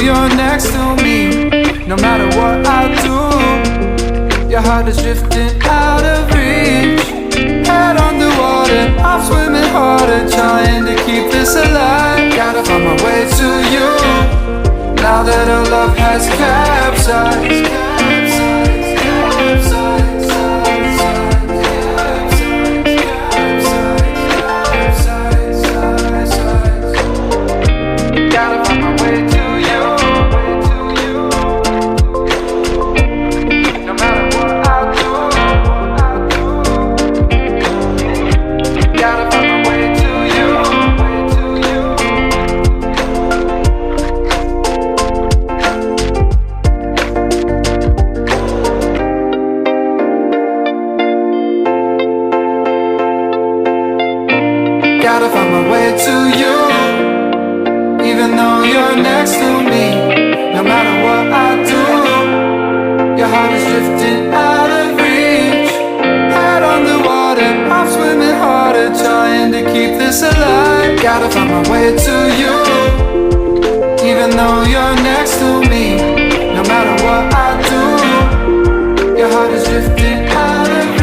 you're next to me. No matter what I do, your heart is drifting out of reach. Head underwater, I'm swimming harder, trying to keep this alive. Gotta find my way to you, now that our love has capsized. Gotta find my way to you, no matter what I do. Gotta find my way to you. Gotta find my way to you, even though you're next to me. No matter what I do, your heart is drifting out of reach. Head on the water, I'm swimming harder, trying to keep this alive. Gotta find my way to you, even though you're next to me. No matter what I do, your heart is drifting out of reach.